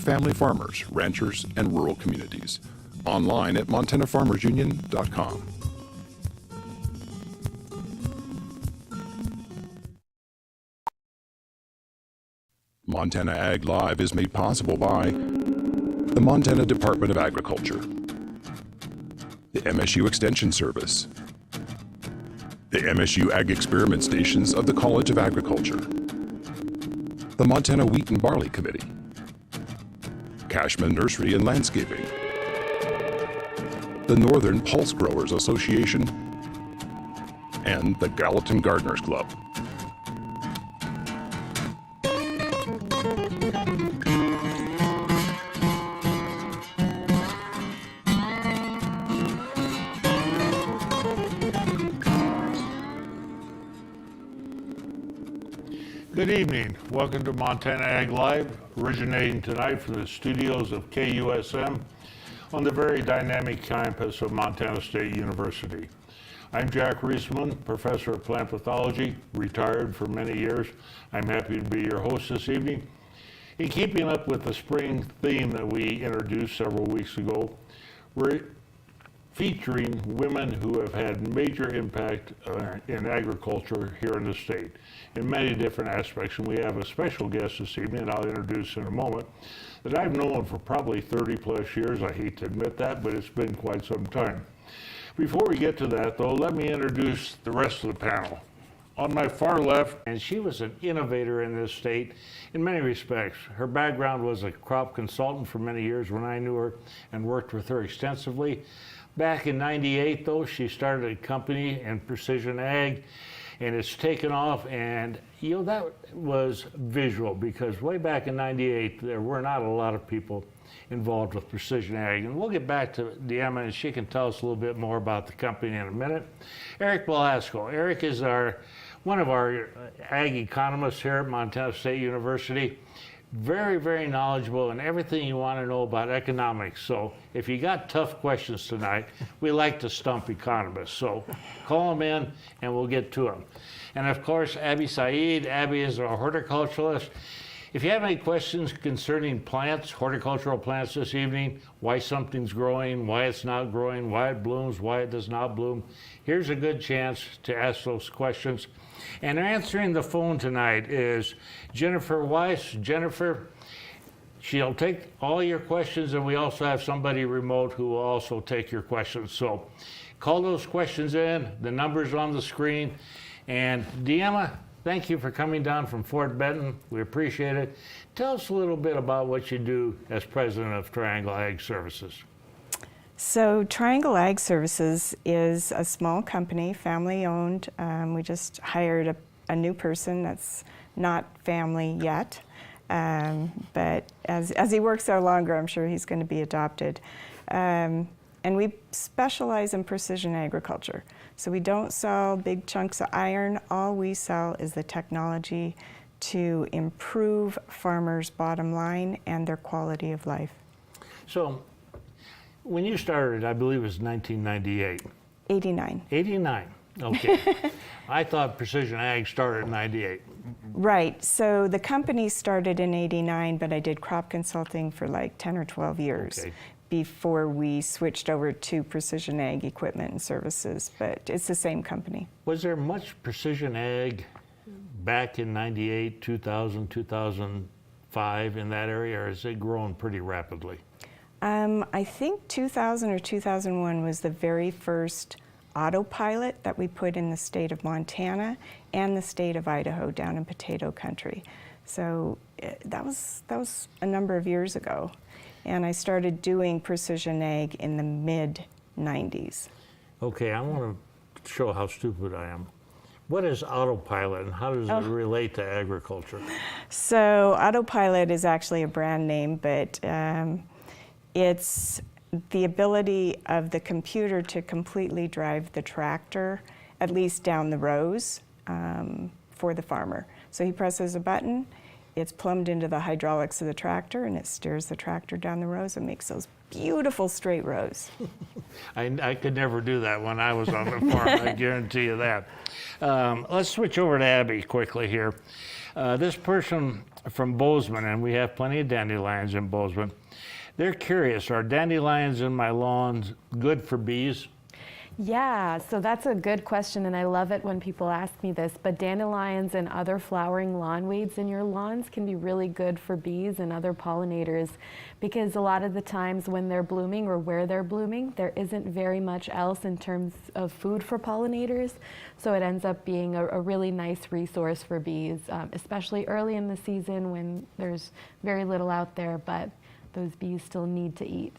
family farmers, ranchers, and rural communities. Online at montanafarmersunion.com. Montana Ag Live is made possible by the Montana Department of Agriculture, the MSU Extension Service, the MSU Ag Experiment Stations of the College of Agriculture, the Montana Wheat and Barley Committee, Cashman Nursery and Landscaping, the Northern Pulse Growers Association, and the Gallatin Gardeners Club. Good evening. Welcome to Montana Ag Live, originating tonight from the studios of KUSM on the very dynamic campus of Montana State University. I'm Jack Reisman, professor of plant pathology, retired for many years. I'm happy to be your host this evening. In keeping up with the spring theme that we introduced several weeks ago, we're featuring women who have had major impact in agriculture here in the state in many different aspects. And we have a special guest this evening, and I'll introduce in a moment, that I've known for probably 30 plus years. I hate to admit that, but it's been quite some time. Before we get to that though, let me introduce the rest of the panel. On my far left, and she was an innovator in this state in many respects. Her background was a crop consultant for many years when I knew her and worked with her extensively. Back in '98 though, she started a company in precision ag, and it's taken off, and you know, that was visual because way back in '98 there were not a lot of people involved with precision ag. And we'll get back to Deanna, and she can tell us a little bit more about the company in a minute. Eric Belasco. Eric is one of our ag economists here at Montana State University. Very, very knowledgeable in everything you want to know about economics. So if you got tough questions tonight, we like to stump economists. So call them in and we'll get to them. And of course, Abby Saeed. Abby is a horticulturalist. If you have any questions concerning plants, horticultural plants this evening, why something's growing, why it's not growing, why it blooms, why it does not bloom, here's a good chance to ask those questions. And answering the phone tonight is Jennifer Weiss. Jennifer, she'll take all your questions, and we also have somebody remote who will also take your questions. So call those questions in. The number's on the screen. And Deanna, thank you for coming down from Fort Benton. We appreciate it. Tell us a little bit about what you do as president of Triangle Ag Services. So Triangle Ag Services is a small company, family-owned. We just hired a new person that's not family yet, but as he works there longer, I'm sure he's going to be adopted. And we specialize in precision agriculture. So we don't sell big chunks of iron. All we sell is the technology to improve farmers' bottom line and their quality of life. So when you started, I believe it was 1998. 89. 89, okay. I thought Precision Ag started in 98. Right, so the company started in 89, but I did crop consulting for like 10 or 12 years. Okay. Before we switched over to Precision Ag equipment and services, but it's the same company. Was there much Precision Ag back in 98, 2000, 2005 in that area, or has it grown pretty rapidly? I think 2000 or 2001 was the very first autopilot that we put in the state of Montana and the state of Idaho down in potato country. So that was a number of years ago. And I started doing precision ag in the mid-90s. Okay, I want to show how stupid I am. What is autopilot and how does it relate to agriculture? So autopilot is actually a brand name, but it's the ability of the computer to completely drive the tractor, at least down the rows, for the farmer. So he presses a button, it's plumbed into the hydraulics of the tractor, and it steers the tractor down the rows and makes those beautiful straight rows. I could never do that when I was on the farm, I guarantee you that. Let's switch over to Abby quickly here. This person from Bozeman, and we have plenty of dandelions in Bozeman, they're curious, are dandelions in my lawns good for bees? Yeah, so that's a good question, and I love it when people ask me this, but dandelions and other flowering lawn weeds in your lawns can be really good for bees and other pollinators, because a lot of the times when they're blooming or where they're blooming, there isn't very much else in terms of food for pollinators, so it ends up being a really nice resource for bees, especially early in the season when there's very little out there, but those bees still need to eat.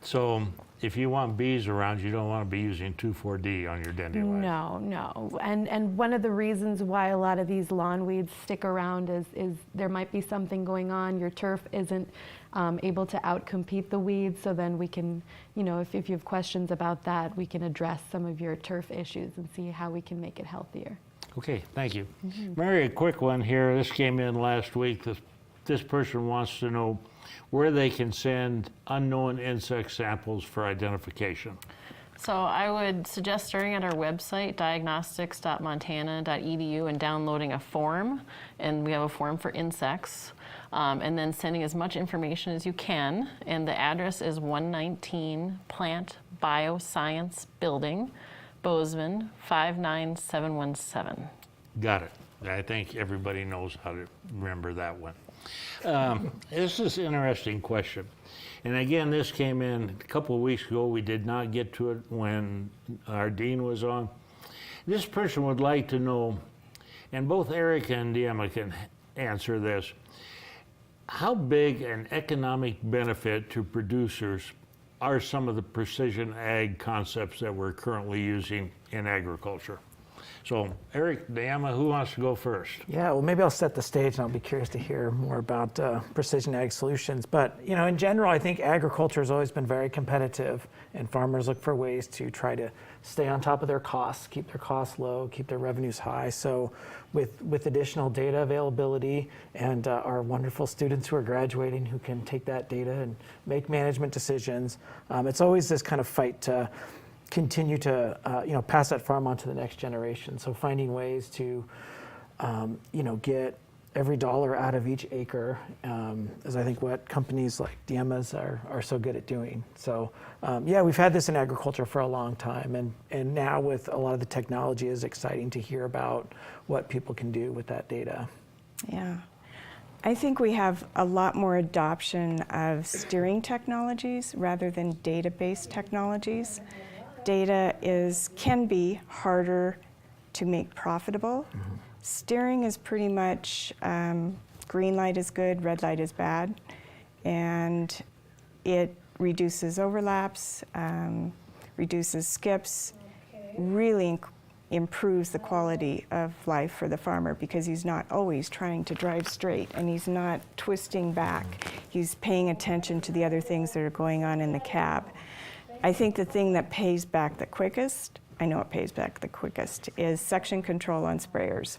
So if you want bees around, you don't want to be using 2,4-D on your dandelions. No. And one of the reasons why a lot of these lawn weeds stick around is there might be something going on. Your turf isn't able to outcompete the weeds, so then we can, if you have questions about that, we can address some of your turf issues and see how we can make it healthier. Okay, thank you. Mary, a quick one here. This came in last week. This person wants to know where they can send unknown insect samples for identification. So I would suggest starting at our website, diagnostics.montana.edu, and downloading a form. And we have a form for insects. And then sending as much information as you can. And the address is 119 Plant Bioscience Building, Bozeman, 59717. Got it. I think everybody knows how to remember that one. This is an interesting question. And again, this came in a couple of weeks ago. We did not get to it when our dean was on. This person would like to know, and both Eric and Deanna can answer this, how big an economic benefit to producers are some of the precision ag concepts that we're currently using in agriculture? So, Eric, Deanna, who wants to go first? Yeah, well, maybe I'll set the stage, and I'll be curious to hear more about precision ag solutions. But, in general, I think agriculture has always been very competitive, and farmers look for ways to try to stay on top of their costs, keep their costs low, keep their revenues high. So with additional data availability and our wonderful students who are graduating who can take that data and make management decisions, it's always this kind of fight to continue to pass that farm on to the next generation. So finding ways to get every dollar out of each acre is I think what companies like Diemas are so good at doing. So we've had this in agriculture for a long time, and now with a lot of the technology, is exciting to hear about what people can do with that data. Yeah. I think we have a lot more adoption of steering technologies rather than data-based technologies. Data can be harder to make profitable. Mm-hmm. Steering is pretty much green light is good, red light is bad, and it reduces overlaps, reduces skips, really improves the quality of life for the farmer because he's not always trying to drive straight and he's not twisting back. He's paying attention to the other things that are going on in the cab. I think the thing that pays back the quickest, I know it pays back the quickest, is section control on sprayers.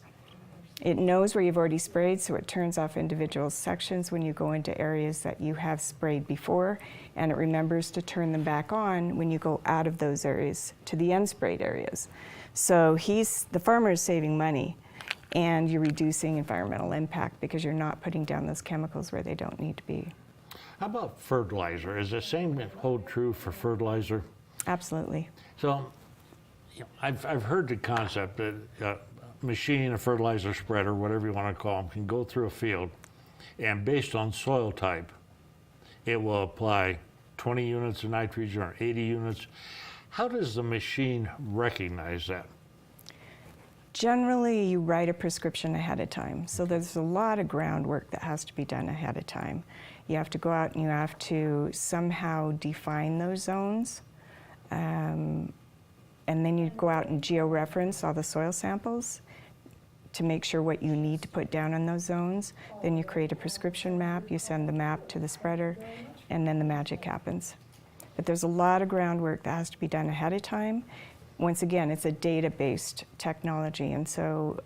It knows where you've already sprayed, so it turns off individual sections when you go into areas that you have sprayed before, and it remembers to turn them back on when you go out of those areas to the unsprayed areas. So the farmer is saving money, and you're reducing environmental impact because you're not putting down those chemicals where they don't need to be. How about fertilizer? Is the same hold true for fertilizer? Absolutely. So, I've heard the concept that a machine, a fertilizer spreader, whatever you want to call them, can go through a field, and based on soil type, it will apply 20 units of nitrogen or 80 units. How does the machine recognize that? Generally, you write a prescription ahead of time. So there's a lot of groundwork that has to be done ahead of time. You have to go out and you have to somehow define those zones. And then you go out and georeference all the soil samples to make sure what you need to put down in those zones. Then you create a prescription map, you send the map to the spreader, and then the magic happens. But there's a lot of groundwork that has to be done ahead of time. Once again, it's a data-based technology, and so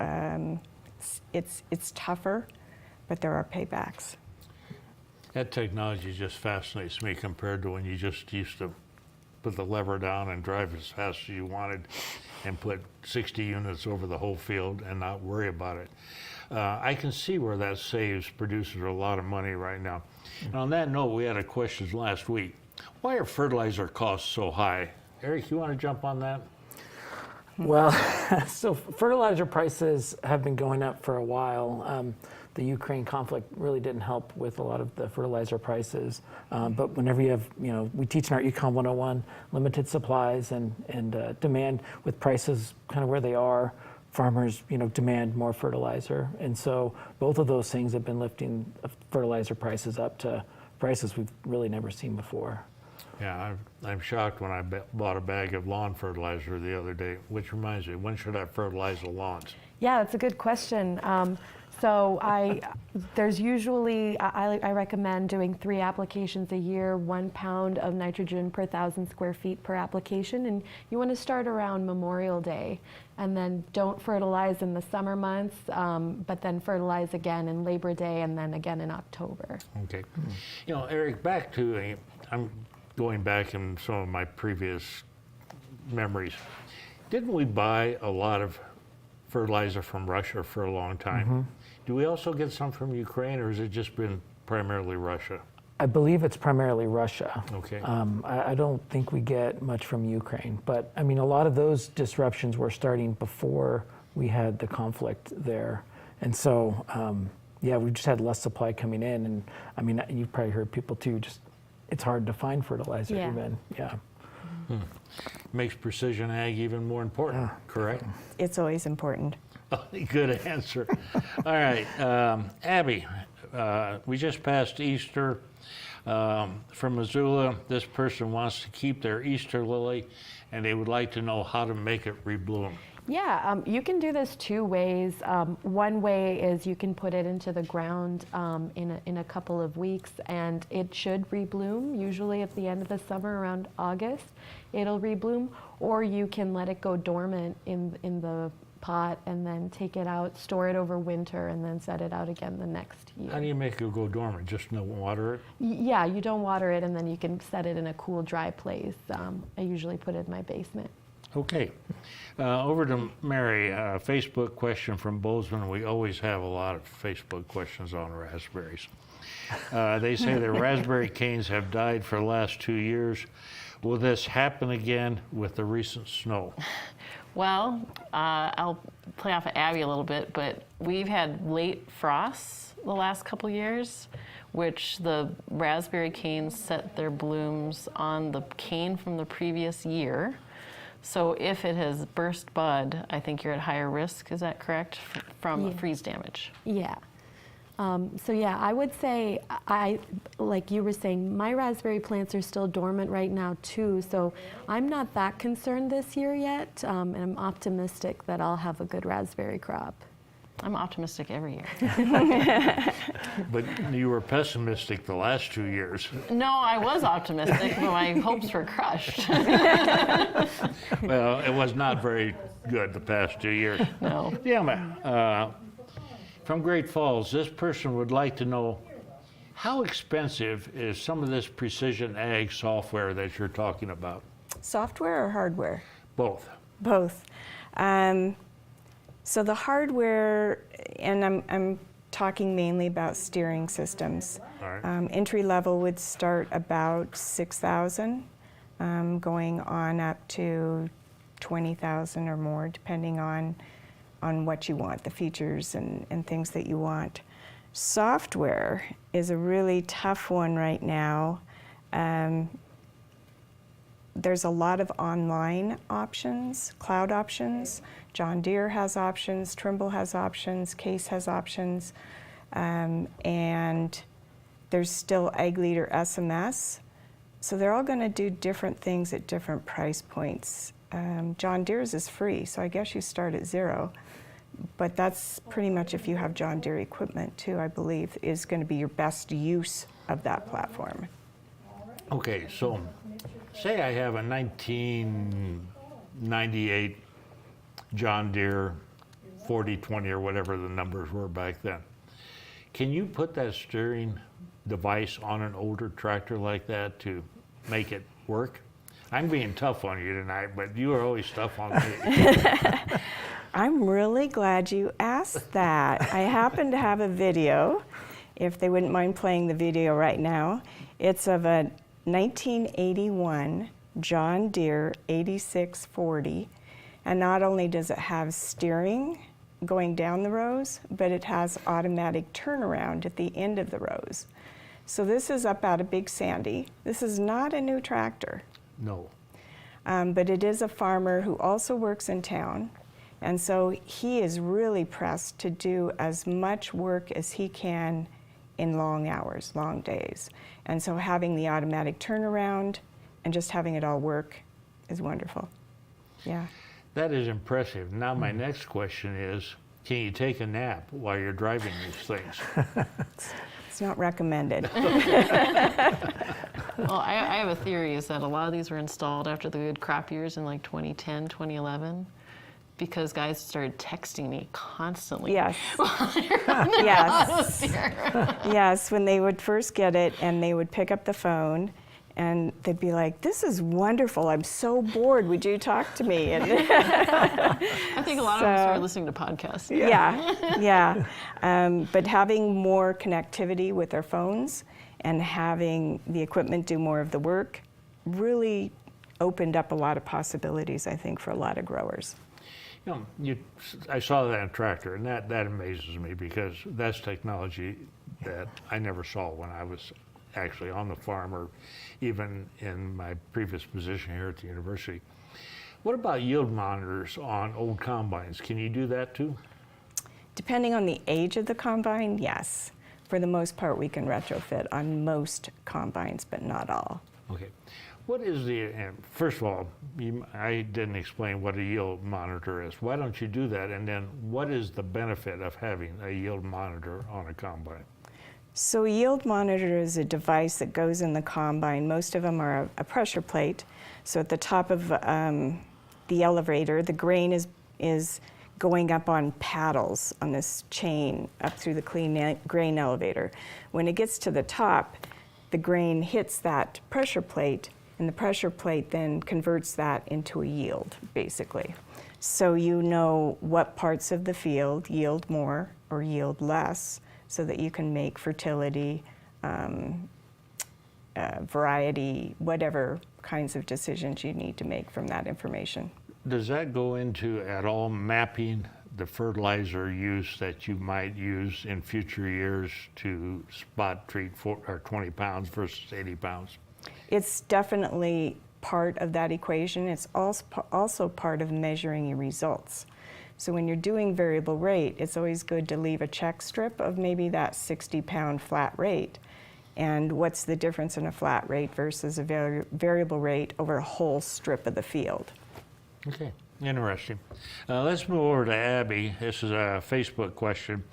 it's tougher, but there are paybacks. That technology just fascinates me compared to when you just used to put the lever down and drive as fast as you wanted and put 60 units over the whole field and not worry about it. I can see where that saves producers a lot of money right now. And on that note, we had a question last week. Why are fertilizer costs so high? Eric, you want to jump on that? Well, so fertilizer prices have been going up for a while. The Ukraine conflict really didn't help with a lot of the fertilizer prices. But whenever you have, we teach in our Econ 101, limited supplies and demand with prices kind of where they are, farmers, demand more fertilizer. And so both of those things have been lifting fertilizer prices up to prices we've really never seen before. Yeah, I'm shocked when I bought a bag of lawn fertilizer the other day, which reminds me, when should I fertilize the lawns? Yeah, that's a good question. There's usually, I recommend doing 3 applications a year, 1 pound of nitrogen per 1,000 square feet per application, and you want to start around Memorial Day, and then don't fertilize in the summer months, but then fertilize again in Labor Day, and then again in October. Okay. Eric, I'm going back in some of my previous memories. Didn't we buy a lot of fertilizer from Russia for a long time? Mm-hmm. Do we also get some from Ukraine, or has it just been primarily Russia? I believe it's primarily Russia. Okay. I don't think we get much from Ukraine, but a lot of those disruptions were starting before we had the conflict there. And so, we just had less supply coming in. And you've probably heard people too, it's hard to find fertilizer even. Yeah. Makes precision ag even more important, correct? It's always important. Good answer. All right, Abby, we just passed Easter. From Missoula, this person wants to keep their Easter lily, and they would like to know how to make it rebloom. Yeah, you can do this 2 ways. One way is you can put it into the ground in a couple of weeks, and it should rebloom. Usually at the end of the summer, around August, it'll rebloom. Or you can let it go dormant in the pot and then take it out, store it over winter, and then set it out again the next year. How do you make it go dormant? Just no water it? Yeah, you don't water it, and then you can set it in a cool, dry place. I usually put it in my basement. Okay. Over to Mary. Facebook question from Bozeman. We always have a lot of Facebook questions on raspberries. They say their raspberry canes have died for the last 2 years. Will this happen again with the recent snow? Well, I'll play off of Abby a little bit, but we've had late frosts the last couple years, which the raspberry canes set their blooms on the cane from the previous year. So if it has burst bud, I think you're at higher risk, is that correct, from freeze damage? Yeah. I would say, like you were saying, my raspberry plants are still dormant right now too, so I'm not that concerned this year yet, and I'm optimistic that I'll have a good raspberry crop. I'm optimistic every year. But you were pessimistic the last 2 years. No, I was optimistic, but my hopes were crushed. Well, it was not very good the past 2 years. No. Yeah, from Great Falls, this person would like to know, how expensive is some of this precision ag software that you're talking about? Software or hardware? Both. Both. So the hardware, and I'm talking mainly about steering systems. All right. Entry level would start about $6,000, going on up to $20,000 or more, depending on what you want, the features and things that you want. Software is a really tough one right now. There's a lot of online options, cloud options. John Deere has options, Trimble has options, Case has options, and there's still Ag Leader SMS. So they're all going to do different things at different price points. John Deere's is free, so I guess you start at 0. But that's pretty much, if you have John Deere equipment too, I believe, is going to be your best use of that platform. Okay, so say I have a 1998 John Deere 4020 or whatever the numbers were back then. Can you put that steering device on an older tractor like that to make it work? I'm being tough on you tonight, but you are always tough on me. I'm really glad you asked that. I happen to have a video, if they wouldn't mind playing the video right now. It's of a 1981 John Deere 8640, and not only does it have steering going down the rows, but it has automatic turnaround at the end of the rows. So this is up out of Big Sandy. This is not a new tractor, No. but it is a farmer who also works in town. And so he is really pressed to do as much work as he can in long hours, long days. And so having the automatic turnaround and just having it all work is wonderful. Yeah. That is impressive. Now my next question is, can you take a nap while you're driving these things? It's not recommended. Well, I have a theory is that a lot of these were installed after the good crop years in like 2010, 2011, because guys started texting me constantly. Yes. Yes. Yes, when they would first get it and they would pick up the phone and they'd be like, "This is wonderful. I'm so bored. Would you talk to me?" And I think a lot of them So- started listening to podcasts. yeah. But having more connectivity with their phones and having the equipment do more of the work really opened up a lot of possibilities, I think, for a lot of growers. You know, I saw that tractor, and that amazes me because that's technology that I never saw when I was actually on the farm or even in my previous position here at the university. What about yield monitors on old combines? Can you do that too? Depending on the age of the combine, yes. For the most part, we can retrofit on most combines, but not all. Okay. What is and first of all, I didn't explain what a yield monitor is. Why don't you do that? And then what is the benefit of having a yield monitor on a combine? So a yield monitor is a device that goes in the combine. Most of them are a pressure plate. So at the top of the elevator, the grain is going up on paddles on this chain up through the grain elevator. When it gets to the top, the grain hits that pressure plate, and the pressure plate then converts that into a yield, basically. So you know what parts of the field yield more or yield less, so that you can make fertility, variety, whatever kinds of decisions you need to make from that information. Does that go into at all mapping the fertilizer use that you might use in future years to spot treat 20 pounds versus 80 pounds? It's definitely part of that equation. It's also part of measuring your results. So when you're doing variable rate, it's always good to leave a check strip of maybe that 60-pound flat rate. And what's the difference in a flat rate versus a variable rate over a whole strip of the field? Okay, interesting. Let's move over to Abby. This is a Facebook question.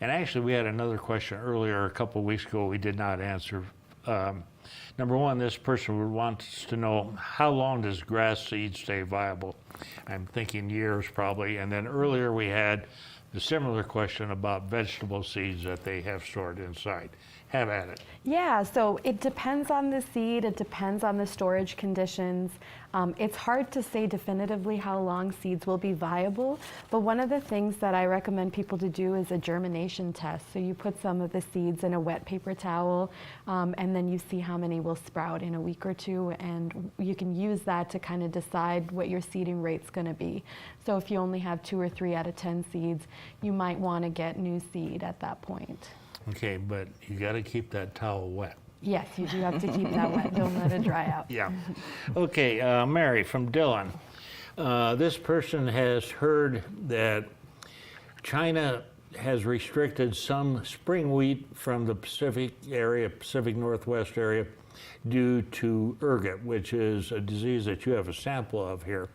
And actually, we had another question earlier a couple of weeks ago we did not answer. Number one, this person would want us to know, how long does grass seed stay viable? I'm thinking years probably. And then earlier we had a similar question about vegetable seeds that they have stored inside. Have at it. Yeah, so it depends on the seed, it depends on the storage conditions. It's hard to say definitively how long seeds will be viable, but one of the things that I recommend people to do is a germination test. So you put some of the seeds in a wet paper towel, and then you see how many will sprout in a week or two, and you can use that to kind of decide what your seeding rate's going to be. So if you only have 2 or 3 out of 10 seeds, you might want to get new seed at that point. Okay, but you got to keep that towel wet. Yes, you do have to keep that wet. Don't let it dry out. Yeah. Okay, Mary from Dillon. This person has heard that China has restricted some spring wheat from the Pacific Northwest area, due to ergot, which is a disease that you have a sample of here.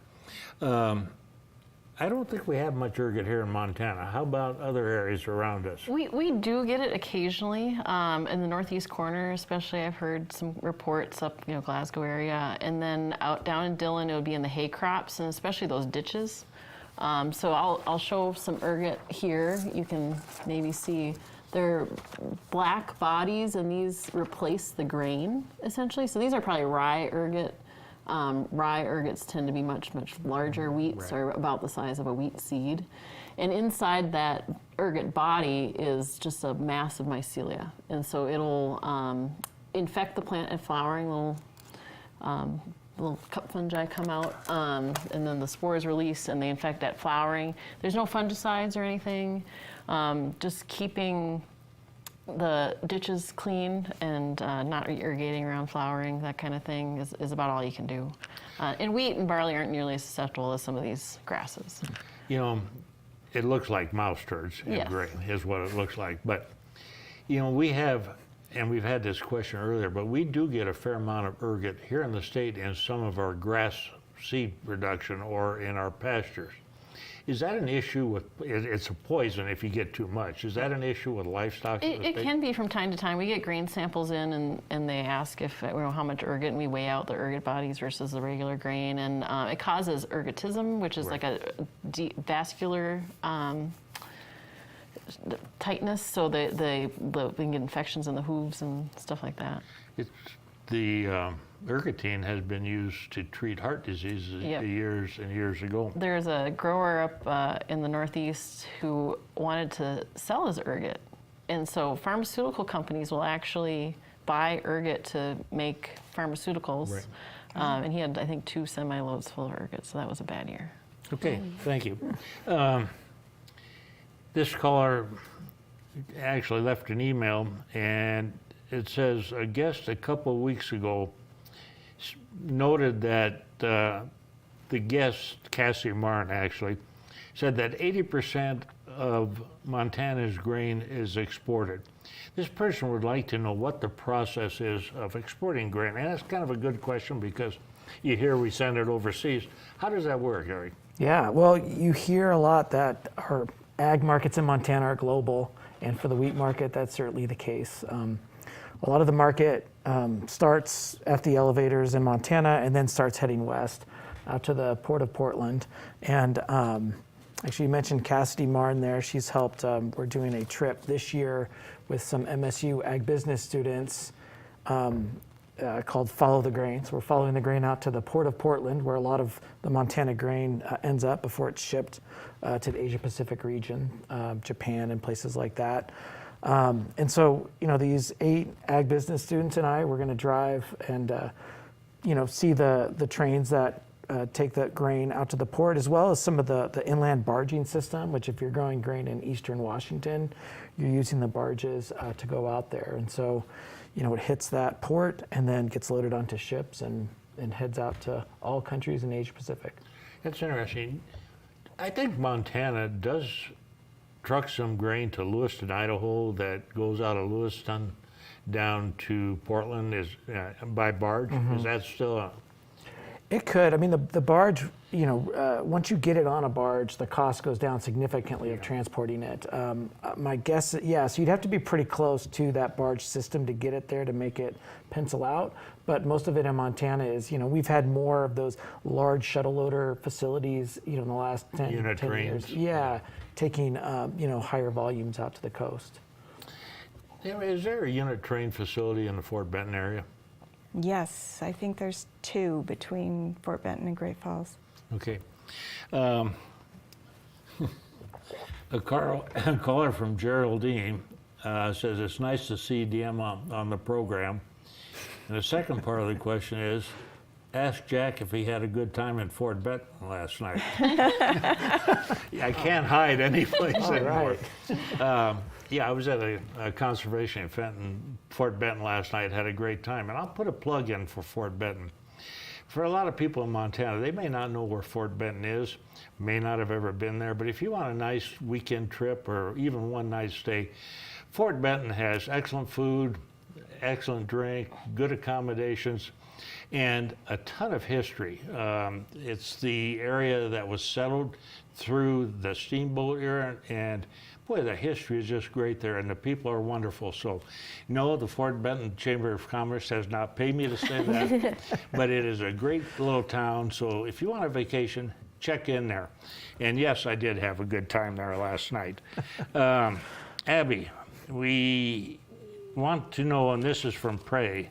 I don't think we have much ergot here in Montana. How about other areas around us? We do get it occasionally in the northeast corner, especially. I've heard some reports up, Glasgow area, and then out down in Dillon, it would be in the hay crops and especially those ditches. So I'll show some ergot here. You can maybe see they're black bodies, and these replace the grain essentially. So these are probably rye ergot. Rye ergots tend to be much, much larger. Wheats are about the size of a wheat seed. And inside that ergot body is just a mass of mycelia. And so it'll infect the plant at flowering. Little cup fungi come out, and then the spores release and they infect at flowering. There's no fungicides or anything. Just keeping the ditches clean and not irrigating around flowering, that kind of thing is about all you can do. And wheat and barley aren't nearly as susceptible as some of these grasses. You know, it looks like mouse turds in Yes. grain, is what it looks like. But, you know, we have, and we've had this question earlier, but we do get a fair amount of ergot here in the state in some of our grass seed production or in our pastures. Is that an issue with, it's a poison if you get too much. Is that an issue with livestock? in the It state? can be from time to time. We get grain samples in and they ask if, how much ergot, and we weigh out the ergot bodies versus the regular grain. And it causes ergotism, which is like a vascular tightness, so they can get infections in the hooves and stuff like that. The ergotine has been used to treat heart diseases Yep. years and years ago. There's a grower up in the Northeast who wanted to sell his ergot. And so pharmaceutical companies will actually buy ergot to make pharmaceuticals. Right. And he had, I think, 2 semi-loads full of ergot, so that was a bad year. Okay, thank you. This caller actually left an email, and it says a guest a couple of weeks ago noted that the guest, Cassie Martin, actually said that 80% of Montana's grain is exported. This person would like to know what the process is of exporting grain, and that's kind of a good question because you hear we send it overseas. How does that work, Eric? Yeah, well, you hear a lot that our ag markets in Montana are global, and for the wheat market, that's certainly the case. A lot of the market starts at the elevators in Montana and then starts heading west out to the Port of Portland. And actually, you mentioned Cassidy Martin there. She's helped. We're doing a trip this year with some MSU ag business students called Follow the Grain. So we're following the grain out to the Port of Portland, where a lot of the Montana grain ends up before it's shipped to the Asia Pacific region, Japan and places like that. And so, you know, these 8 ag business students and I, we're going to drive and, you know, see the trains that take the grain out to the port, as well as some of the inland barging system, which if you're growing grain in eastern Washington, you're using the barges to go out there. And so, you know, it hits that port and then gets loaded onto ships and heads out to all countries in Asia Pacific. That's interesting. I think Montana does truck some grain to Lewiston, Idaho, that goes out of Lewiston down to Portland is by barge. Is that still a... It could. I mean, the barge, you know, once you get it on a barge, the cost goes down significantly of transporting it. My guess, yes, you'd have to be pretty close to that barge system to get it there to make it pencil out. But most of it in Montana is, you know, we've had more of those large shuttle loader facilities, you know, in the last 10 Unit 10 years. trains. Yeah, taking, you know, higher volumes out to the coast. Is there a unit train facility in the Fort Benton area? Yes, I think there's 2 between Fort Benton and Great Falls. Okay. A caller from Geraldine says it's nice to see DM on the program. And the second part of the question is, ask Jack if he had a good time in Fort Benton last night. I can't hide any place anymore. Right. Yeah, I was at a conservation event in Fort Benton last night, had a great time. And I'll put a plug in for Fort Benton. For a lot of people in Montana, they may not know where Fort Benton is, may not have ever been there, but if you want a nice weekend trip or even one night stay, Fort Benton has excellent food, excellent drink, good accommodations, and a ton of history. It's the area that was settled through the steamboat era, and boy, the history is just great there, and the people are wonderful. So, no, the Fort Benton Chamber of Commerce has not paid me to say that, but it is a great little town. So, if you want a vacation, check in there. And yes, I did have a good time there last night. Abby, we want to know, and this is from Prey,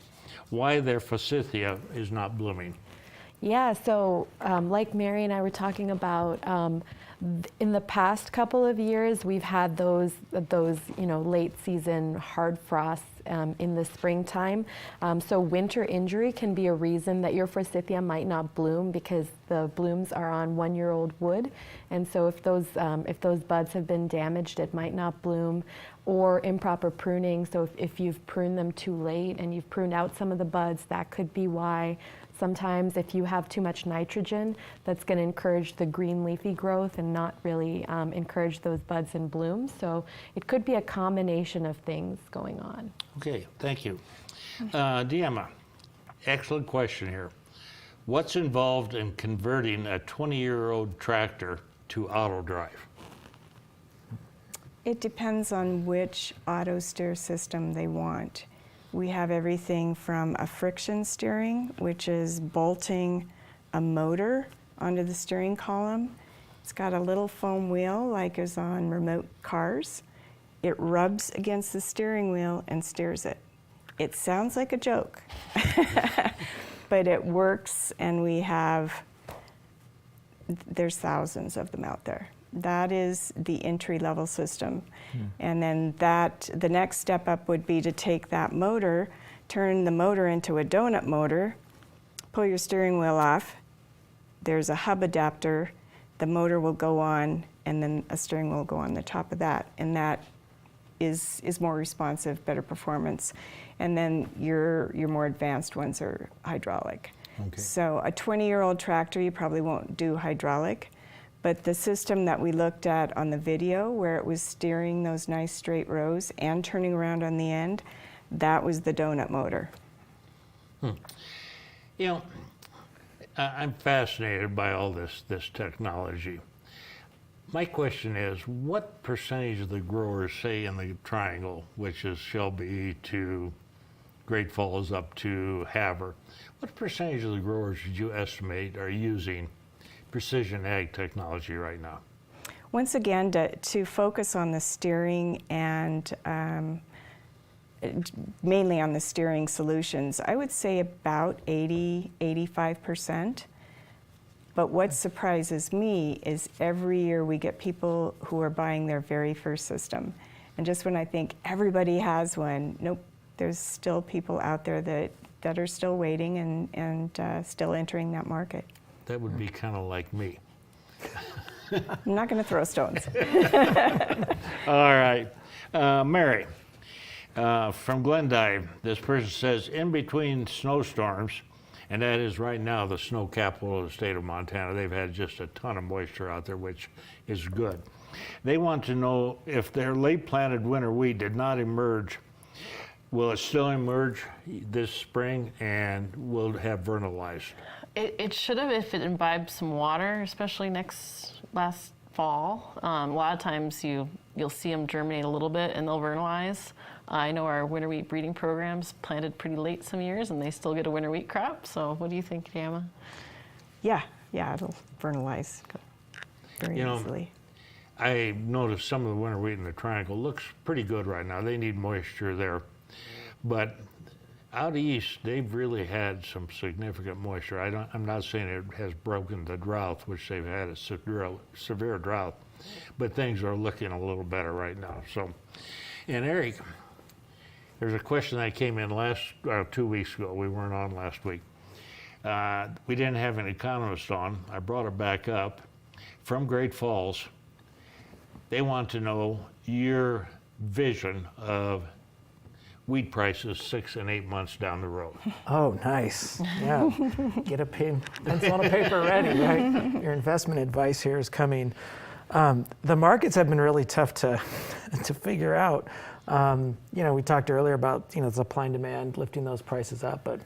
why their forsythia is not blooming. Yeah, so like Mary and I were talking about, in the past couple of years, we've had those late season hard frosts in the springtime. So winter injury can be a reason that your forsythia might not bloom because the blooms are on 1-year-old wood, and so if those buds have been damaged, it might not bloom. Or improper pruning. So if you've pruned them too late and you've pruned out some of the buds, that could be why. Sometimes if you have too much nitrogen, that's going to encourage the green leafy growth and not really encourage those buds and blooms. So it could be a combination of things going on. Okay, thank you. Deanna, excellent question here. What's involved in converting a 20-year-old tractor to auto drive? It depends on which auto steer system they want. We have everything from a friction steering, which is bolting a motor onto the steering column. It's got a little foam wheel like is on remote cars. It rubs against the steering wheel and steers it. It sounds like a joke, but it works, and there's thousands of them out there. That is the entry-level system. And then the next step up would be to take that motor, turn the motor into a donut motor, pull your steering wheel off, there's a hub adapter, the motor will go on, and then a steering wheel will go on the top of that. And that is more responsive, better performance. And then your more advanced ones are hydraulic. Okay. So a 20-year-old tractor, you probably won't do hydraulic. But the system that we looked at on the video, where it was steering those nice straight rows and turning around on the end, that was the donut motor. You know, I'm fascinated by all this technology. My question is, what percentage of the growers, say in the triangle, which is Shelby to Great Falls up to Havre, what percentage of the growers did you estimate are using precision ag technology right now? Once again, to focus on the steering and mainly on the steering solutions, I would say about 80–85%. But what surprises me is every year we get people who are buying their very first system. And just when I think everybody has one, nope, there's still people out there that are still waiting and still entering that market. That would be kind of like me. I'm not going to throw stones. All right. Mary, from Glendive, this person says, in between snowstorms, and that is right now the snow capital of the state of Montana, they've had just a ton of moisture out there, which is good. They want to know if their late planted winter wheat did not emerge, will it still emerge this spring and will it have vernalized? It should have if it imbibed some water, especially last fall. A lot of times you'll see them germinate a little bit and they'll vernalize. I know our winter wheat breeding programs planted pretty late some years and they still get a winter wheat crop. So what do you think, Deanna? Yeah, it'll vernalize very easily. I noticed some of the winter wheat in the triangle looks pretty good right now. They need moisture there. But out east, they've really had some significant moisture. I'm not saying it has broken the drought, which they've had a severe drought, but things are looking a little better right now. So, and Eric, there's a question that came in 2 weeks ago. We weren't on last week. We didn't have an economist on. I brought it back up. From Great Falls, they want to know your vision of wheat prices 6 and 8 months down the road. Oh, nice. Yeah. Get a pencil and a paper ready, right? Your investment advice here is coming. The markets have been really tough to figure out. We talked earlier about supply and demand lifting those prices up, but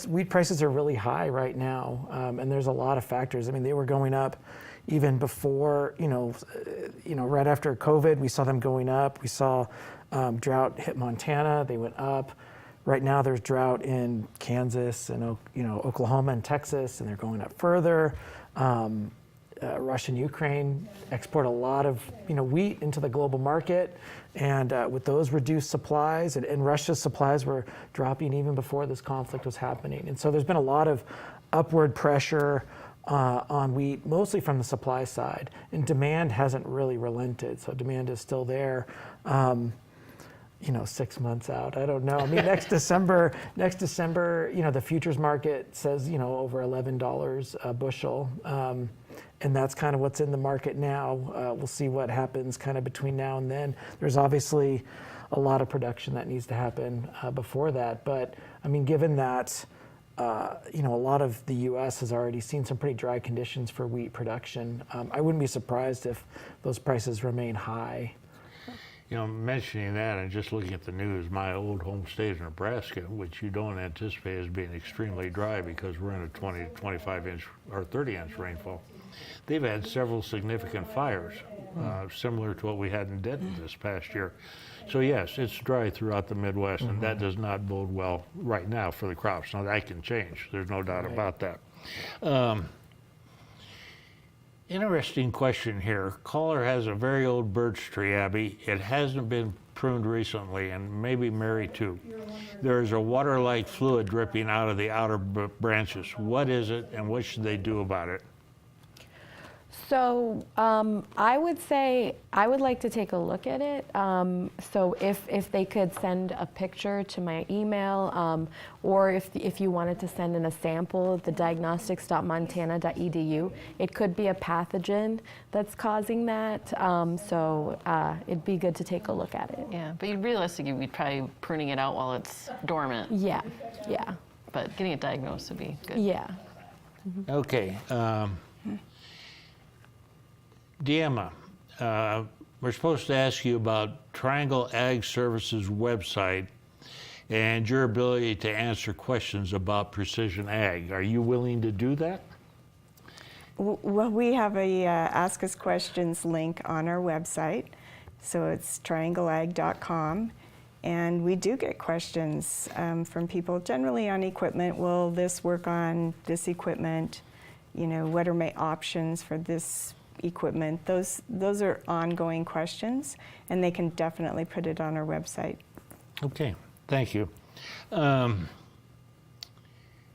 wheat prices are really high right now, and there's a lot of factors. I mean, they were going up even before, right after COVID, we saw them going up. We saw drought hit Montana, they went up. Right now there's drought in Kansas and Oklahoma and Texas, and they're going up further. Russia and Ukraine export a lot of wheat into the global market, and with those reduced supplies, and Russia's supplies were dropping even before this conflict was happening. And so there's been a lot of upward pressure on wheat, mostly from the supply side, and demand hasn't really relented. So demand is still there. 6 months out, I don't know. I mean, next December, the futures market says, over $11 a bushel. And that's kind of what's in the market now. We'll see what happens kind of between now and then. There's obviously a lot of production that needs to happen before that. But I mean, given that, a lot of the U.S. has already seen some pretty dry conditions for wheat production, I wouldn't be surprised if those prices remain high. Mentioning that and just looking at the news, my old home state of Nebraska, which you don't anticipate as being extremely dry because we're in a 20 to 25 inch or 30 inch rainfall, they've had several significant fires, similar to what we had in Denton this past year. So yes, it's dry throughout the Midwest, and that does not bode well right now for the crops. Now that can change, there's no doubt about that. Interesting question here. Caller has a very old birch tree, Abby. It hasn't been pruned recently, and maybe Mary too. There is a water-like fluid dripping out of the outer branches. What is it, and what should they do about it? So I would say I would like to take a look at it. So if they could send a picture to my email, or if you wanted to send in a sample, the diagnostics.montana.edu, it could be a pathogen that's causing that. So it'd be good to take a look at it. Yeah, but realistically, we'd probably pruning it out while it's dormant. Yeah. But getting it diagnosed would be good. Yeah. Okay. Deanna, we're supposed to ask you about Triangle Ag Services website and your ability to answer questions about precision ag. Are you willing to do that? Well, we have a Ask Us Questions link on our website, so it's triangleag.com, and we do get questions from people generally on equipment. Will this work on this equipment? What are my options for this equipment? Those are ongoing questions, and they can definitely put it on our website. Okay, thank you.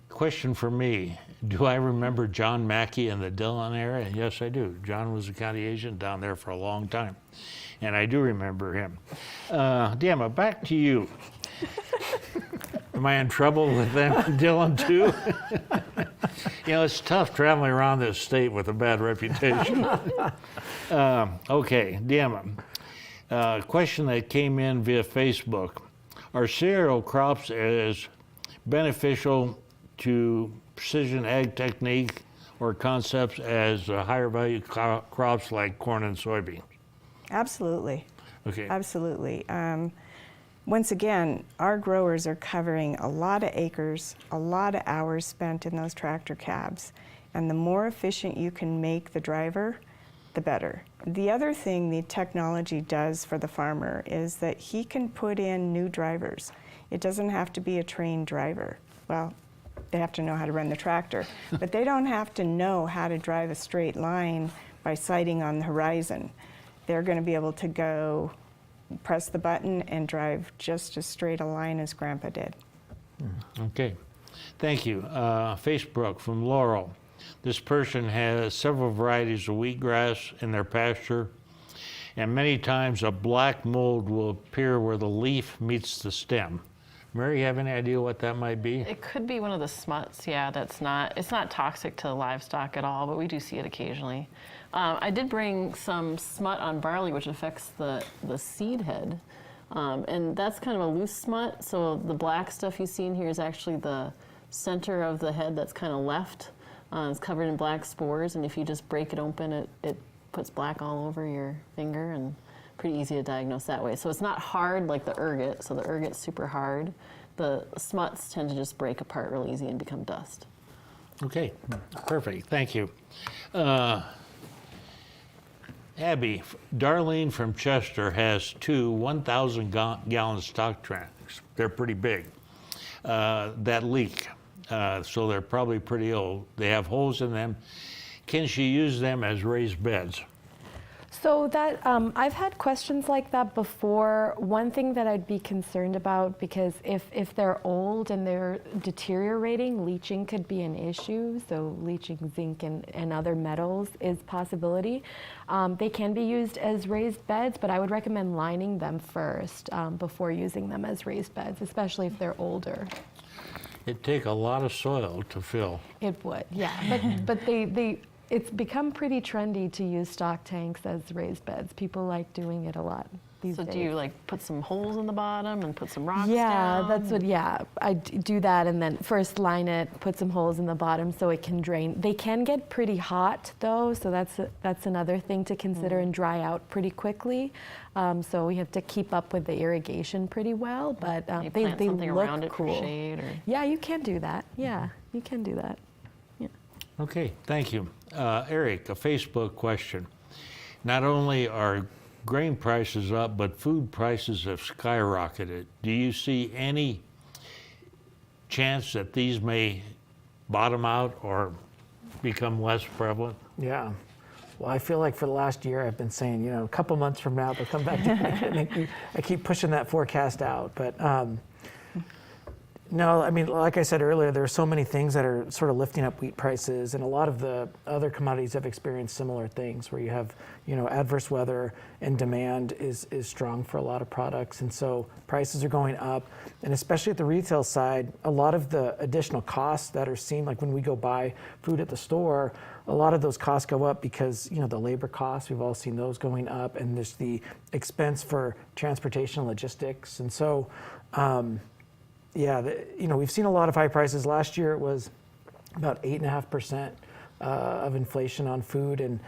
Question for me. Do I remember John Mackey in the Dillon area? Yes, I do. John was a county agent down there for a long time, and I do remember him. Deanna, back to you. Am I in trouble with them, Dillon, too? It's tough traveling around this state with a bad reputation. Okay, Deanna. Question that came in via Facebook. Are cereal crops as beneficial to precision ag technique or concepts as higher value crops like corn and soybeans? Absolutely. Okay. Absolutely. Once again, our growers are covering a lot of acres, a lot of hours spent in those tractor cabs, and the more efficient you can make the driver, the better. The other thing the technology does for the farmer is that he can put in new drivers. It doesn't have to be a trained driver. Well, they have to know how to run the tractor, but they don't have to know how to drive a straight line by sighting on the horizon. They're going to be able to go press the button and drive just as straight a line as Grandpa did. Okay, thank you. Facebook from Laurel. This person has several varieties of wheatgrass in their pasture, and many times a black mold will appear where the leaf meets the stem. Mary, you have any idea what that might be? It could be one of the smuts, yeah, it's not toxic to livestock at all, but we do see it occasionally. I did bring some smut on barley, which affects the seed head, and that's kind of a loose smut, so the black stuff you see in here is actually the center of the head that's kind of left. It's covered in black spores, and if you just break it open, it puts black all over your finger, and pretty easy to diagnose that way. So it's not hard like the ergot, so the ergot's super hard. The smuts tend to just break apart real easy and become dust. Okay, perfect, thank you. Abby, Darlene from Chester has two 1,000-gallon stock tanks. They're pretty big, that leak. So they're probably pretty old. They have holes in them. can she use them as raised beds? So that I've had questions like that before. One thing that I'd be concerned about, because if they're old and they're deteriorating, leaching could be an issue. So leaching zinc and other metals is possibility. They can be used as raised beds, but I would recommend lining them first before using them as raised beds, especially if they're older. It'd take a lot of soil to fill. It would, yeah. But it's become pretty trendy to use stock tanks as raised beds. People like doing it a lot these days. So do you like put some holes in the bottom and put some rocks Yeah, down? that's what, I do that, and then first line it, put some holes in the bottom so it can drain. They can get pretty hot though, so that's another thing to consider, and dry out pretty quickly. So we have to keep up with the irrigation pretty well, but You they plant something look around it cool. for shade, or Yeah, you can do that. Yeah, you can do that. Okay, thank you. Eric, a Facebook question. Not only are grain prices up, but food prices have skyrocketed. Do you see any chance that these may bottom out or become less prevalent? Yeah. Well, I feel like for the last year I've been saying, a couple months from now they'll come back to I keep pushing that forecast out. But no, I mean, like I said earlier, there are so many things that are sort of lifting up wheat prices, and a lot of the other commodities have experienced similar things where you have, adverse weather and demand is strong for a lot of products. And so prices are going up, and especially at the retail side, a lot of the additional costs that are seen, like when we go buy food at the store, a lot of those costs go up because, the labor costs, we've all seen those going up, and there's the expense for transportation and logistics. And so, we've seen a lot of high prices. Last year it was about 8.5% of inflation on food. And,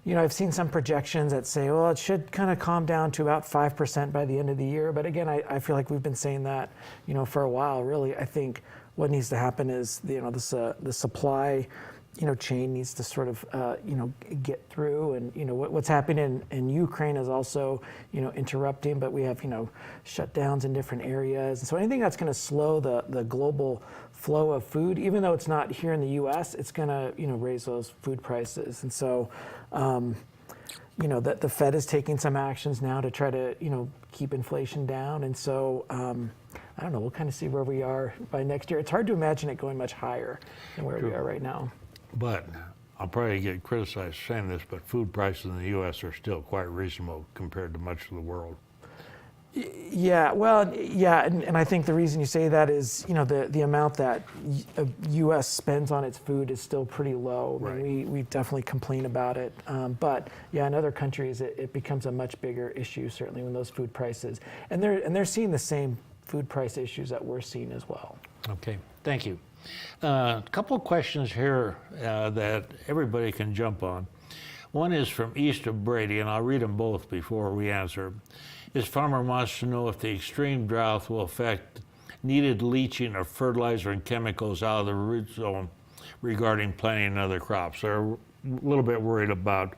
I've seen some projections that say, well, it should kind of calm down to about 5% by the end of the year. But again, I feel like we've been saying that, for a while. Really, I think what needs to happen is, the supply chain needs to sort of, get through. And, what's happening in Ukraine is also, interrupting, but we have, shutdowns in different areas. And so anything that's going to slow the global flow of food, even though it's not here in the U.S., it's going to, raise those food prices. And so, the Fed is taking some actions now to try to, keep inflation down. And so, I don't know, we'll kind of see where we are by next year. It's hard to imagine it going much higher than where we are right now. But I'll probably get criticized for saying this, but food prices in the U.S. are still quite reasonable compared to much of the world. Yeah, well, yeah, and I think the reason you say that is, the amount that U.S. spends on its food is still pretty low. I mean, we definitely complain about it. But yeah, in other countries, it becomes a much bigger issue, certainly when those food prices, and they're seeing the same food price issues that we're seeing as well. Okay, thank you. A couple of questions here that everybody can jump on. One is from East of Brady, and I'll read them both before we answer. This farmer wants to know if the extreme drought will affect needed leaching of fertilizer and chemicals out of the root zone regarding planting other crops. They're a little bit worried about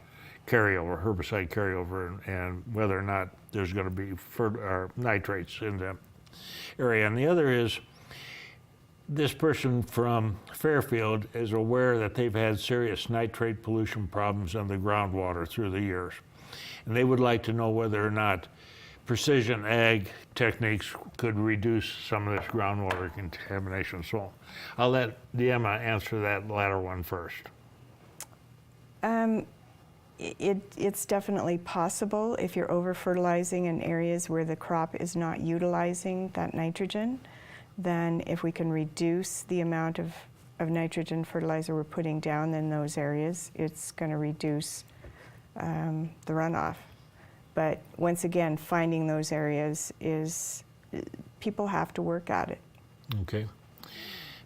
carryover, herbicide carryover, and whether or not there's going to be nitrates in the area. And the other is, this person from Fairfield is aware that they've had serious nitrate pollution problems in the groundwater through the years. And they would like to know whether or not precision ag techniques could reduce some of this groundwater contamination. So I'll let Deanna answer that latter one first. It's definitely possible if you're over-fertilizing in areas where the crop is not utilizing that nitrogen. Then if we can reduce the amount of nitrogen fertilizer we're putting down in those areas, it's going to reduce the runoff. But once again, finding those areas is, people have to work at it. Okay.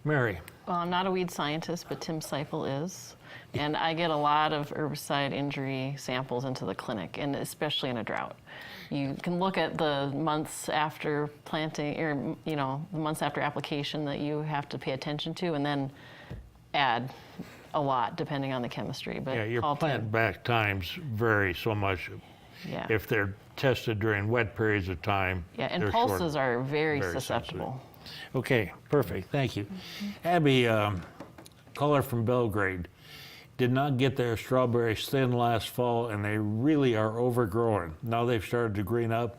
Mary. Well, I'm not a weed scientist, but Tim Seifel is. And I get a lot of herbicide injury samples into the clinic, and especially in a drought. You can look at the months after planting, or the months after application that you have to pay attention to, and then add a lot depending on the chemistry. But Yeah, your call plant Tim. back times vary so much. Yeah. If they're tested during wet periods of time. Yeah, and they're pulses short. are very Very susceptible. Okay, perfect, thank you. Abby, caller from Belgrade. did not get their strawberries thin last fall, and they really are overgrowing. Now they've started to green up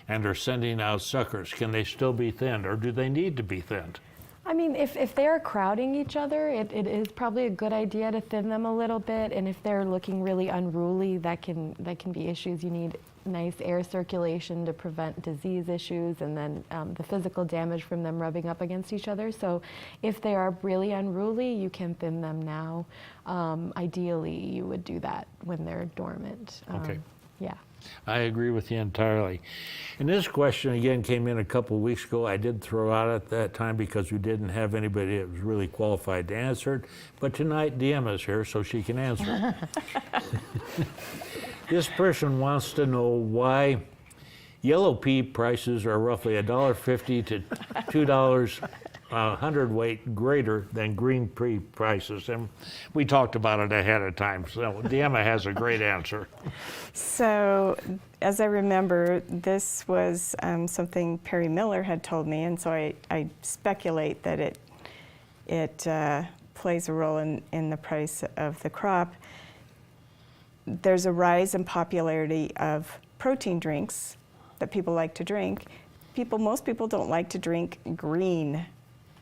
and are sending out suckers. Can they still be thinned, or do they need to be thinned? I mean, if they're crowding each other, it is probably a good idea to thin them a little bit. And if they're looking really unruly, that can be issues. You need nice air circulation to prevent disease issues, and then the physical damage from them rubbing up against each other. So if they are really unruly, you can thin them now. Ideally, you would do that when they're dormant. Okay. Yeah. I agree with you entirely. And this question again came in a couple of weeks ago. I did throw out at that time because we didn't have anybody that was really qualified to answer it. But tonight, Deanna is here, so she can answer it. This person wants to know why yellow pea prices are roughly $1.50 to $2 a hundredweight greater than green pea prices. And we talked about it ahead of time, so Deanna has a great answer. So, as I remember, this was something Perry Miller had told me, and so I speculate that it plays a role in the price of the crop. There's a rise in popularity of protein drinks that people like to drink. Most people don't like to drink green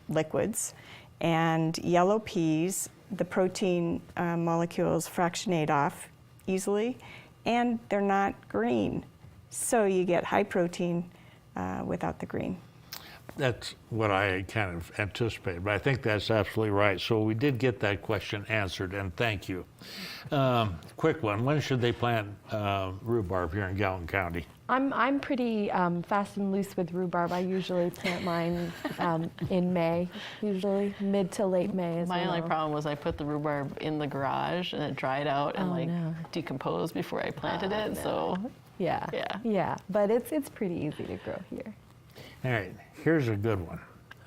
liquids, and yellow peas, the protein molecules fractionate off easily, and they're not green. So you get high protein without the green. That's what I kind of anticipated, but I think that's absolutely right. So we did get that question answered, and thank you. Quick one, when should they plant rhubarb here in Gallatin County? I'm pretty fast and loose with rhubarb. I usually plant mine in May, usually mid to late May. My only problem was I put the rhubarb in the garage and it dried out and decomposed before I planted it. No. So Yeah, but it's pretty easy to grow here. All right, here's a good one.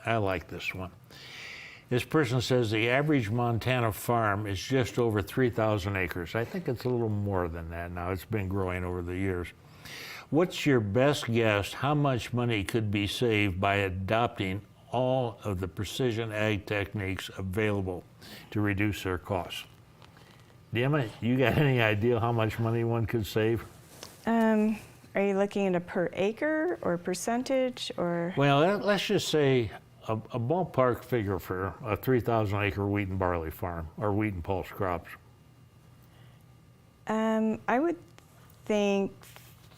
I like this one. This person says the average Montana farm is just over 3,000 acres. I think it's a little more than that now. It's been growing over the years. What's your best guess how much money could be saved by adopting all of the precision ag techniques available to reduce their costs? Deanna, you got any idea how much money one could save? Are you looking at a per acre or percentage or? Well, let's just say a ballpark figure for a 3,000 acre wheat and barley farm or wheat and pulse crops. I would think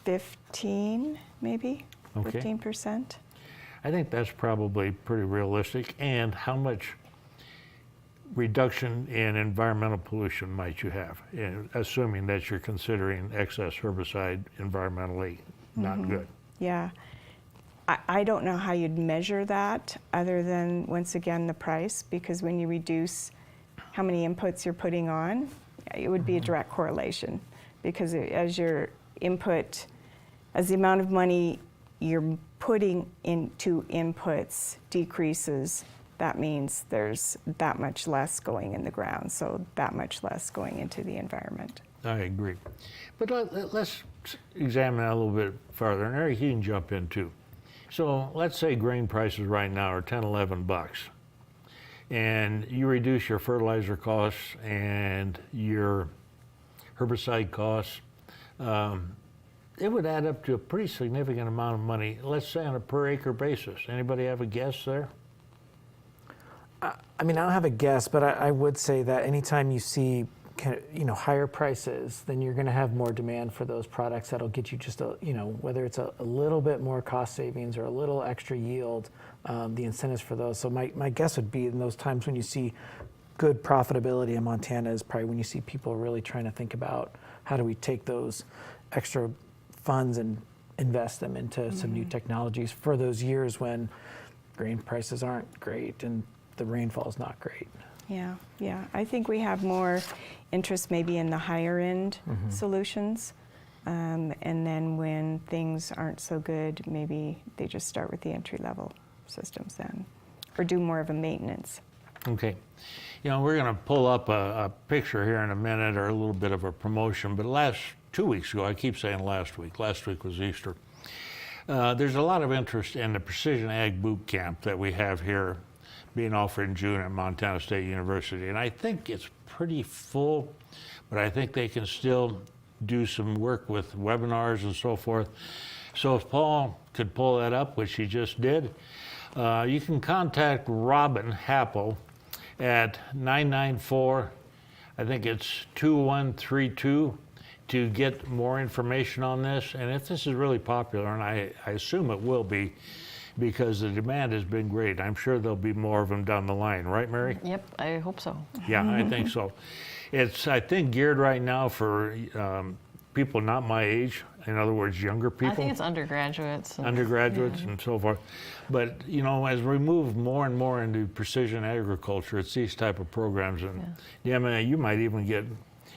15, maybe. Okay. 15%. I think that's probably pretty realistic. And how much reduction in environmental pollution might you have, assuming that you're considering excess herbicide environmentally not good? Yeah. I don't know how you'd measure that other than, once again, the price, because when you reduce how many inputs you're putting on, it would be a direct correlation, because as your input, as the amount of money you're putting into inputs decreases, that means there's that much less going in the ground, so that much less going into the environment. I agree. But let's examine that a little bit further, and Eric, you can jump in too. So let's say grain prices right now are 10, 11 bucks, and you reduce your fertilizer costs and your herbicide costs. It would add up to a pretty significant amount of money, let's say on a per acre basis. Anybody have a guess there? I mean, I don't have a guess, but I would say that anytime you see higher prices, then you're going to have more demand for those products that'll get you just whether it's a little bit more cost savings or a little extra yield, the incentives for those. So my guess would be in those times when you see good profitability in Montana is probably when you see people really trying to think about how do we take those extra funds and invest them into some new technologies for those years when grain prices aren't great and the rainfall is not great. Yeah. I think we have more interest maybe in the higher end solutions. And then when things aren't so good, maybe they just start with the entry level systems then, or do more of a maintenance. Okay. We're going to pull up a picture here in a minute, or a little bit of a promotion, but 2 weeks ago, I keep saying last week was Easter. There's a lot of interest in the Precision Ag Boot Camp that we have here being offered in June at Montana State University. And I think it's pretty full, but I think they can still do some work with webinars and so forth. So if Paul could pull that up, which he just did, you can contact Robin Happel at 994, I think it's 2132, to get more information on this. And if this is really popular, and I assume it will be, because the demand has been great. I'm sure there'll be more of them down the line, right, Mary? Yep, I hope so. Yeah, I think so. It's, I think, geared right now for people not my age, in other words, younger people. I think it's undergraduates. Undergraduates and so forth. But, you know, as we move more and more into precision agriculture, it's these type of programs. And yeah, man, you might even get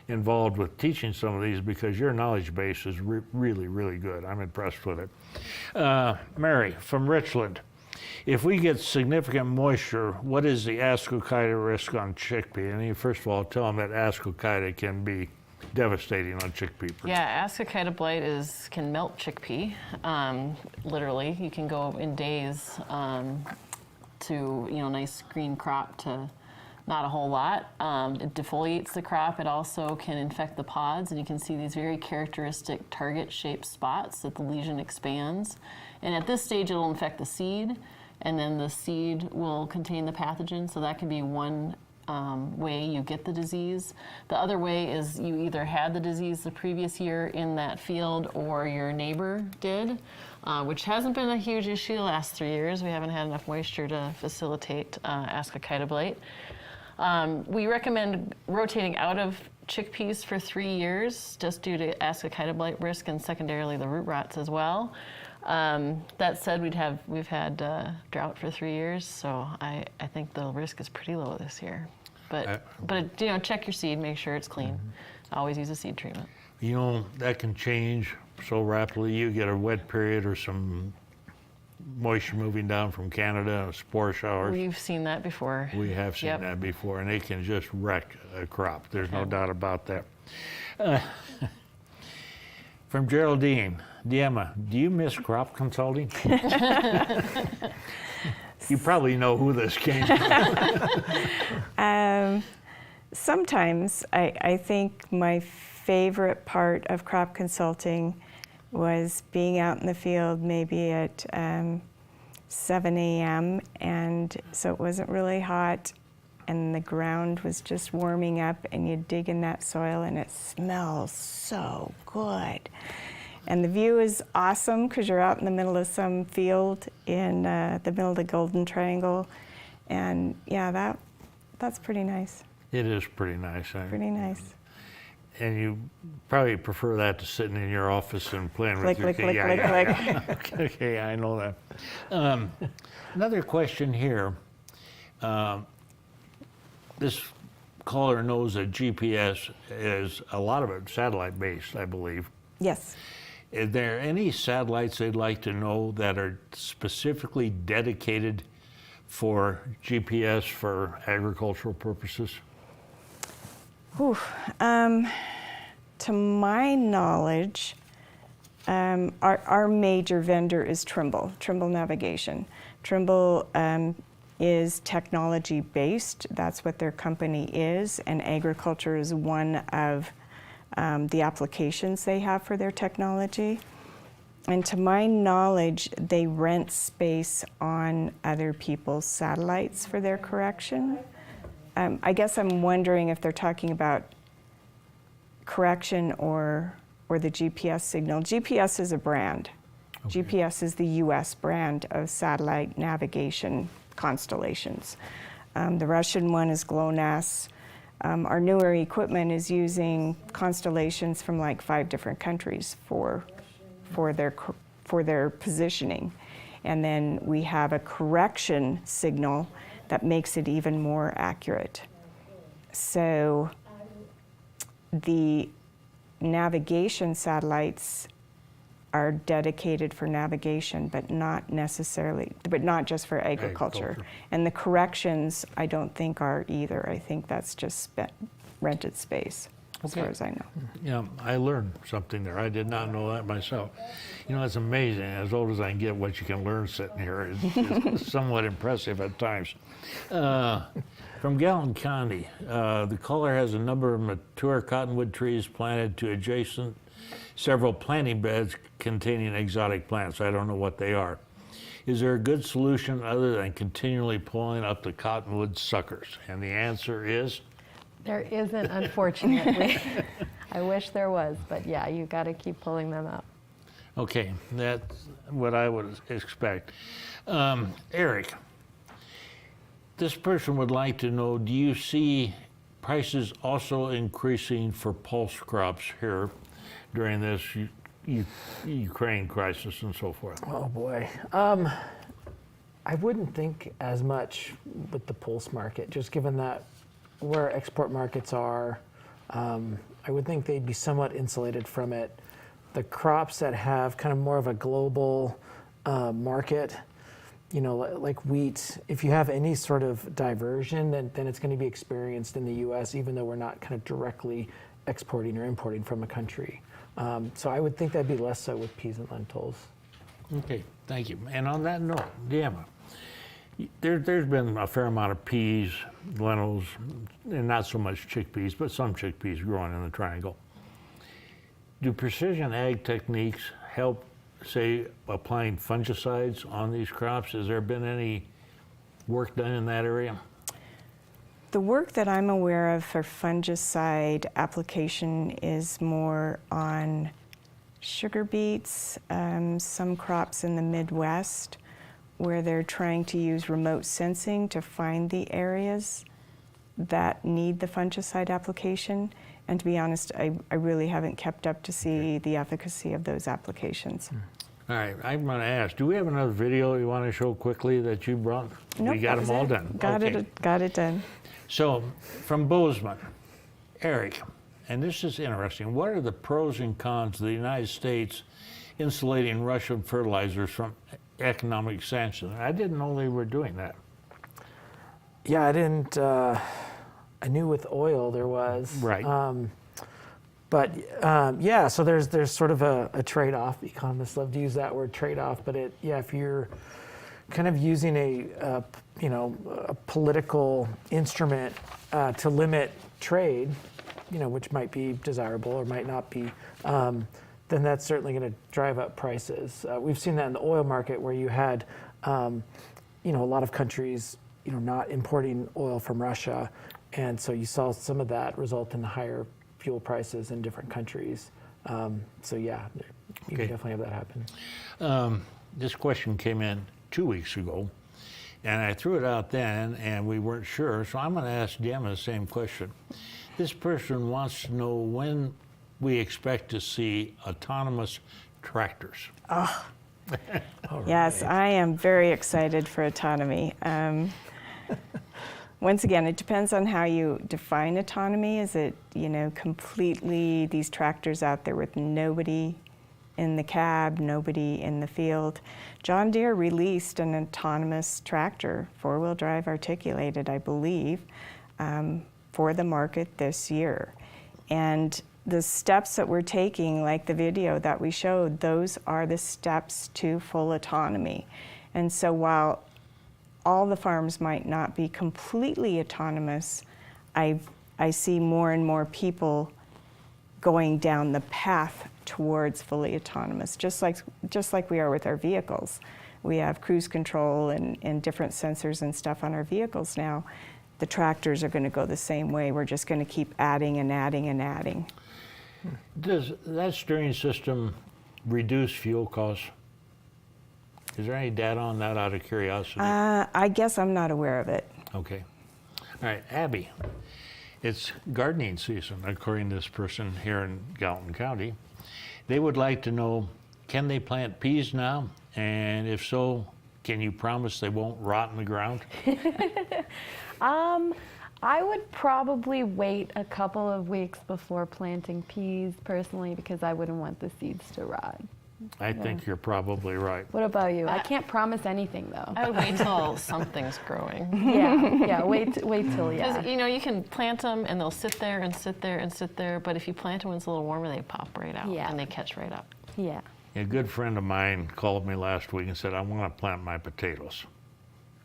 involved with teaching some of these because your knowledge base is really, really good. I'm impressed with it. Mary, from Richland, if we get significant moisture, what is the ascochyta risk on chickpea? And first of all, tell them that ascochyta can be devastating on chickpea. Yeah, ascochyta blight can melt chickpea. Literally, you can go in days to nice green crop to not a whole lot. It defoliates the crop. It also can infect the pods, and you can see these very characteristic target-shaped spots that the lesion expands. And at this stage, it'll infect the seed, and then the seed will contain the pathogen. So that can be one way you get the disease. The other way is you either had the disease the previous year in that field or your neighbor did, which hasn't been a huge issue the last 3 years. We haven't had enough moisture to facilitate ascochyta blight. We recommend rotating out of chickpeas for 3 years just due to ascochyta blight risk and secondarily the root rots as well. That said, we've had drought for 3 years, so I think the risk is pretty low this year. But check your seed, make sure it's clean. Always use a seed treatment. You know, that can change so rapidly. You get a wet period or some moisture moving down from Canada, spore showers. We've seen that before. We have seen that before, and they can just wreck a crop. There's no doubt about that. From Geraldine, Deanna, do you miss crop consulting? You probably know who this came from. Sometimes I think my favorite part of crop consulting was being out in the field maybe at 7 a.m. and so it wasn't really hot and the ground was just warming up and you dig in that soil and it smells so good. And the view is awesome because you're out in the middle of some field in the middle of the Golden Triangle. And yeah, that's pretty nice. It is pretty nice. Pretty nice. And you probably prefer that to sitting in your office and playing with your click. Okay, I know that. Another question here. This caller knows that GPS is a lot of it satellite-based, I believe. Yes. Is there any satellites they'd like to know that are specifically dedicated for GPS for agricultural purposes? To my knowledge, our major vendor is Trimble Navigation. Trimble is technology-based. That's what their company is, and agriculture is one of the applications they have for their technology. And to my knowledge, they rent space on other people's satellites for their correction. I guess I'm wondering if they're talking about correction or the GPS signal. GPS is a brand. Okay. GPS is the US brand of satellite navigation constellations. The Russian one is GLONASS. Our newer equipment is using constellations from like 5 different countries for their positioning. And then we have a correction signal that makes it even more accurate. So the navigation satellites are dedicated for navigation, but not just for agriculture. And the corrections, I don't think are either. I think that's just rented space. as Okay. far as I know. Yeah, I learned something there. I did not know that myself. You know, it's amazing. As old as I can get, what you can learn sitting here is somewhat impressive at times. From Gallatin County, the caller has a number of mature cottonwood trees planted to adjacent several planting beds containing exotic plants. I don't know what they are. Is there a good solution other than continually pulling up the cottonwood suckers? And the answer is? There isn't, unfortunately. I wish there was, but yeah, you got to keep pulling them up. Okay, that's what I would expect. Eric, this person would like to know, do you see prices also increasing for pulse crops here during this Ukraine crisis and so forth? Oh boy. I wouldn't think as much with the pulse market, just given that where export markets are. I would think they'd be somewhat insulated from it. The crops that have kind of more of a global market, you know, like wheat, if you have any sort of diversion, then it's going to be experienced in the U.S., even though we're not kind of directly exporting or importing from a country. So I would think that'd be less so with peas and lentils. Okay, thank you. And on that note, Deanna, there's been a fair amount of peas, lentils, and not so much chickpeas, but some chickpeas growing in the triangle. Do precision ag techniques help, say, applying fungicides on these crops? Has there been any work done in that area? The work that I'm aware of for fungicide application is more on sugar beets, some crops in the Midwest, where they're trying to use remote sensing to find the areas that need the fungicide application. And to be honest, I really haven't kept up to see the efficacy of those applications. All right, I'm going to ask, do we have another video you want to show quickly that you brought? Nope, We got that was them all it. done. Got Okay. got it done. So, from Bozeman, Eric, and this is interesting, what are the pros and cons of the United States insulating Russian fertilizers from economic sanctions? I didn't know they were doing that. Yeah, I didn't. I knew with oil there was. Right. Yeah, so there's sort of a trade-off. Economists love to use that word trade-off, but if you're kind of using a political instrument to limit trade, which might be desirable or might not be, then that's certainly going to drive up prices. We've seen that in the oil market where you had, a lot of countries, not importing oil from Russia, and so you saw some of that result in higher fuel prices in different countries. So yeah, you can definitely have that happen. This question came in 2 weeks ago, and I threw it out then, and we weren't sure, so I'm going to ask Deanna the same question. This person wants to know when we expect to see autonomous tractors. Yes, I am very excited for autonomy. Once again, it depends on how you define autonomy. Is it, completely these tractors out there with nobody in the cab, nobody in the field? John Deere released an autonomous tractor, four-wheel drive articulated, I believe, for the market this year. And the steps that we're taking, like the video that we showed, those are the steps to full autonomy. And so while all the farms might not be completely autonomous, I see more and more people going down the path towards fully autonomous, just like we are with our vehicles. We have cruise control and different sensors and stuff on our vehicles now. The tractors are going to go the same way. We're just going to keep adding and adding and adding. Does that steering system reduce fuel costs? Is there any data on that out of curiosity? I guess I'm not aware of it. Okay. All right, Abby, it's gardening season, according to this person here in Gallatin County. They would like to know, can they plant peas now? And if so, can you promise they won't rot in the ground? I would probably wait a couple of weeks before planting peas personally, because I wouldn't want the seeds to rot. I think you're probably right. What about you? I can't promise anything though. I would wait till something's growing. Yeah, wait till, yeah. Because, you can plant them and they'll sit there and sit there and sit there, but if you plant them when it's a little warmer, they pop right out Yeah. and they catch right up. Yeah. A good friend of mine called me last week and said, I want to plant my potatoes.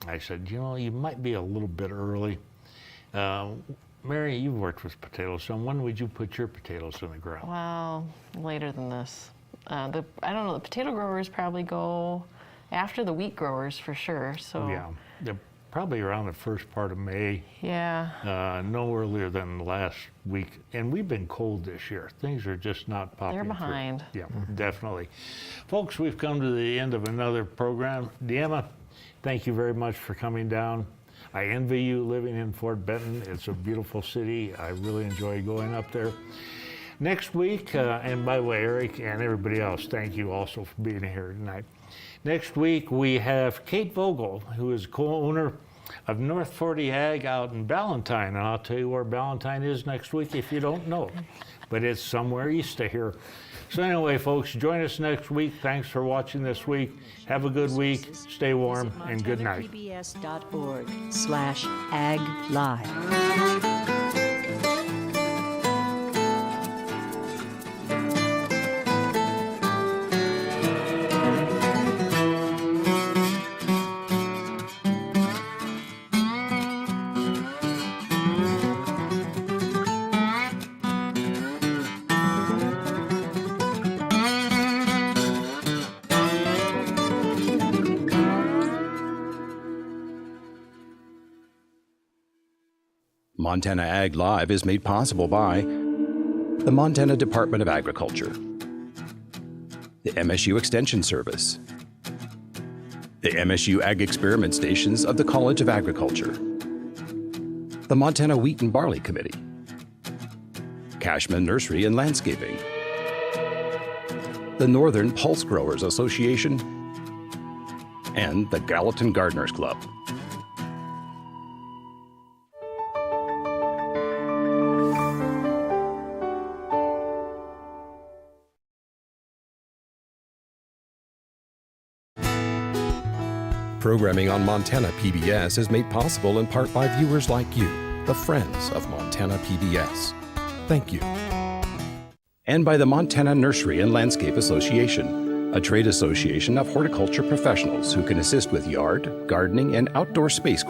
I said, you might be a little bit early. Mary, you've worked with potatoes, so when would you put your potatoes in the ground? Well, later than this. I don't know, the potato growers probably go after the wheat growers for sure. So Yeah, they're probably around the first part of May, yeah. no earlier than last week. And we've been cold this year. Things are just not popping They're through. behind. Yeah, definitely. Folks, we've come to the end of another program. Deanna, thank you very much for coming down. I envy you living in Fort Benton. It's a beautiful city. I really enjoy going up there. Next week, and by the way, Eric and everybody else, thank you also for being here tonight. Next week, we have Kate Vogel, who is co-owner of North 40 Ag out in Ballantyne. And I'll tell you where Ballantyne is next week if you don't know. But it's somewhere east of here. So anyway, folks, join us next week. Thanks for watching this week. Have a good week. Stay warm, and good night. MontenaPBS.org/AgLive. Montana Ag Live is made possible by the Montana Department of Agriculture, the MSU Extension Service, the MSU Ag Experiment Stations of the College of Agriculture, the Montana Wheat and Barley Committee, Cashman Nursery and Landscaping, the Northern Pulse Growers Association, and the Gallatin Gardeners Club. Programming on Montana PBS is made possible in part by viewers like you, the friends of Montana PBS. Thank you. And by the Montana Nursery and Landscape Association, a trade association of horticulture professionals who can assist with yard, gardening, and outdoor space